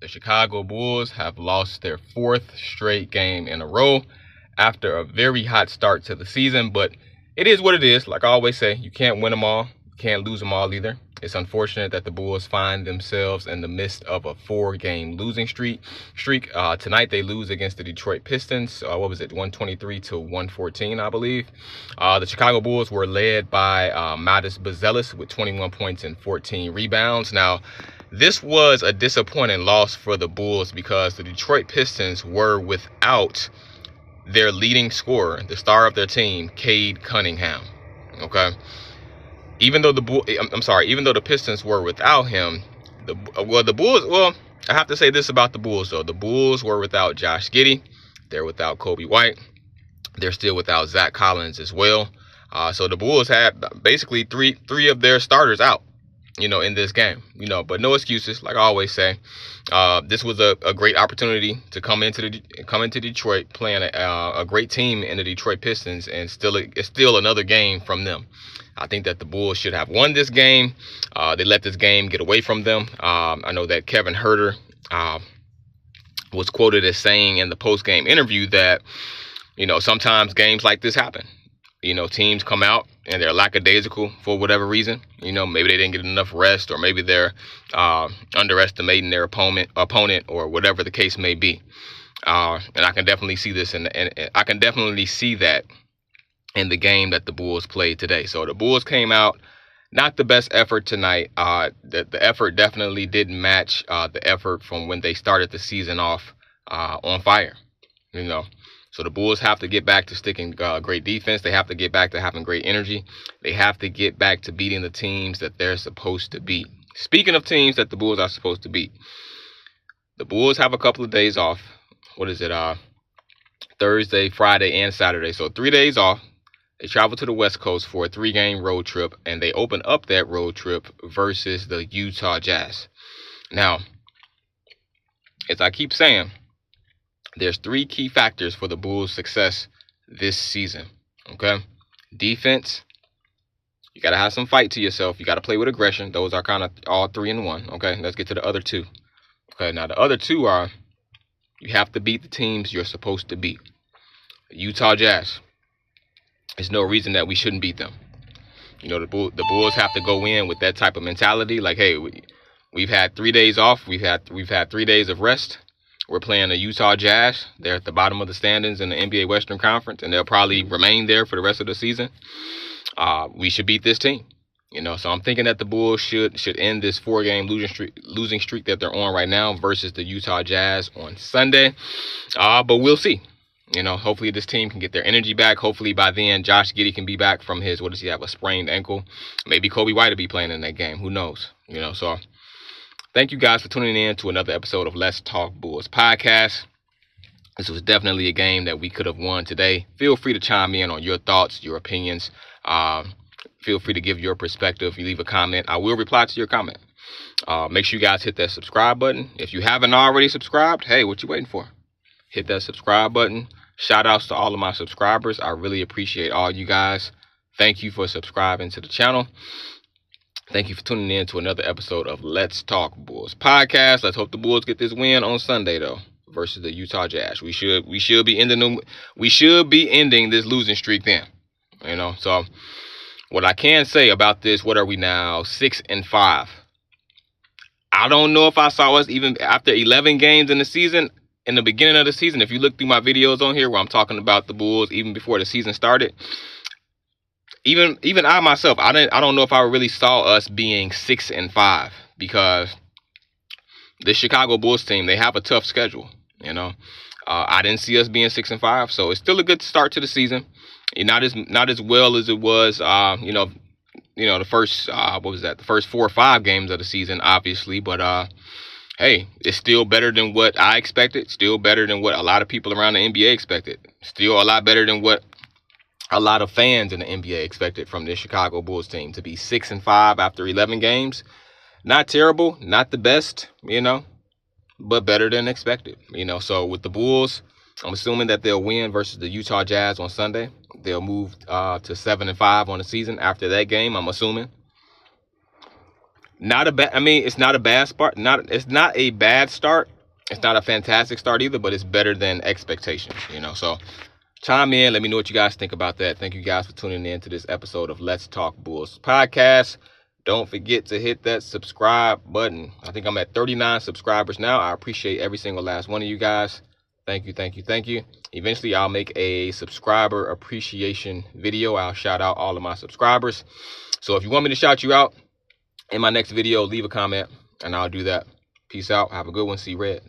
The Chicago Bulls have lost their fourth straight game in a row after a very hot start to the season, but it is what it is. Like I always say, you can't win them all, you can't lose them all either. It's unfortunate that the Bulls find themselves in the midst of a 4-game losing streak. Tonight they lose against the Detroit Pistons. What was it, 123 to 114, I believe. The Chicago Bulls were led by Matas Buzelis with 21 points and 14 rebounds. Now, this was a disappointing loss for the Bulls because the Detroit Pistons were without their leading scorer, the star of their team, Cade Cunningham. Okay. Even though the Pistons were without him, the Bulls. Well, I have to say this about the Bulls though: the Bulls were without Josh Giddey, they're without Kobe White, they're still without Zach Collins as well. So the Bulls had basically three of their starters out, in this game, but no excuses. Like I always say, this was a great opportunity to come into Detroit, playing a great team in the Detroit Pistons, and it's still another game from them. I think that the Bulls should have won this game. They let this game get away from them. I know that Kevin Huerter was quoted as saying in the post-game interview that, sometimes games like this happen. Teams come out and they're lackadaisical for whatever reason. Maybe they didn't get enough rest, or maybe they're underestimating their opponent, or whatever the case may be. And I can definitely see this, and I can definitely see that in the game that the Bulls played today. So the Bulls came out, not the best effort tonight. The effort definitely didn't match the effort from when they started the season off on fire. So the Bulls have to get back to sticking great defense. They have to get back to having great energy. They have to get back to beating the teams that they're supposed to beat. Speaking of teams that the Bulls are supposed to beat, the Bulls have a couple of days off. What is it? Thursday, Friday, and Saturday. So 3 days off. They travel to the West Coast for a 3-game road trip, and they open up that road trip versus the Utah Jazz. Now, as I keep saying, there's 3 key factors for the Bulls' success this season. Okay? Defense. You got to have some fight to yourself. You got to play with aggression. Those are kind of all 3 in 1. Okay? Let's get to the other 2. Okay, now the other 2 are, you have to beat the teams you're supposed to beat. Utah Jazz. There's no reason that we shouldn't beat them. The Bulls have to go in with that type of mentality. Like, hey, we've had 3 days off. We've had 3 days of rest. We're playing the Utah Jazz. They're at the bottom of the standings in the NBA Western Conference, and they'll probably remain there for the rest of the season. We should beat this team. So I'm thinking that the Bulls should end this 4-game losing streak that they're on right now versus the Utah Jazz on Sunday. But we'll see. Hopefully this team can get their energy back. Hopefully by then Josh Giddey can be back from his, what does he have, a sprained ankle. Maybe Kobe White will be playing in that game. Who knows? So thank you guys for tuning in to another episode of Let's Talk Bulls podcast. This was definitely a game that we could have won today. Feel free to chime in on your thoughts, your opinions. Feel free to give your perspective. You leave a comment, I will reply to your comment. Make sure you guys hit that subscribe button. If you haven't already subscribed, hey, what you waiting for? Hit that subscribe button. Shout outs to all of my subscribers. I really appreciate all you guys. Thank you for subscribing to the channel. Thank you for tuning in to another episode of Let's Talk Bulls podcast. Let's hope the Bulls get this win on Sunday though versus the Utah Jazz. We should be ending this losing streak then. So what I can say about this, what are we now? 6-5. I don't know if I saw us even after 11 games in the season. In the beginning of the season, if you look through my videos on here where I'm talking about the Bulls even before the season started, even I myself, I don't know if I really saw us being 6-5, because the Chicago Bulls team, they have a tough schedule. I didn't see us being 6-5, so it's still a good start to the season. Not as well as it was, the first the first 4 or 5 games of the season, obviously, but hey, it's still better than what I expected. Still better than what a lot of people around the NBA expected. Still a lot better than what a lot of fans in the NBA expected from this Chicago Bulls team. To be 6-5 after 11 games, not terrible, not the best, but better than expected. So with the Bulls, I'm assuming that they'll win versus the Utah Jazz on Sunday. They'll move to 7-5 on the season after that game, I'm assuming. Not a bad. I mean, it's not a bad start. It's not a bad start. It's not a fantastic start either, but it's better than expectations. So chime in. Let me know what you guys think about that. Thank you guys for tuning in to this episode of Let's Talk Bulls podcast. Don't forget to hit that subscribe button. I think I'm at 39 subscribers now. I appreciate every single last one of you guys. Thank you, thank you, thank you. Eventually, I'll make a subscriber appreciation video. I'll shout out all of my subscribers. So if you want me to shout you out in my next video, leave a comment, and I'll do that. Peace out. Have a good one. See red.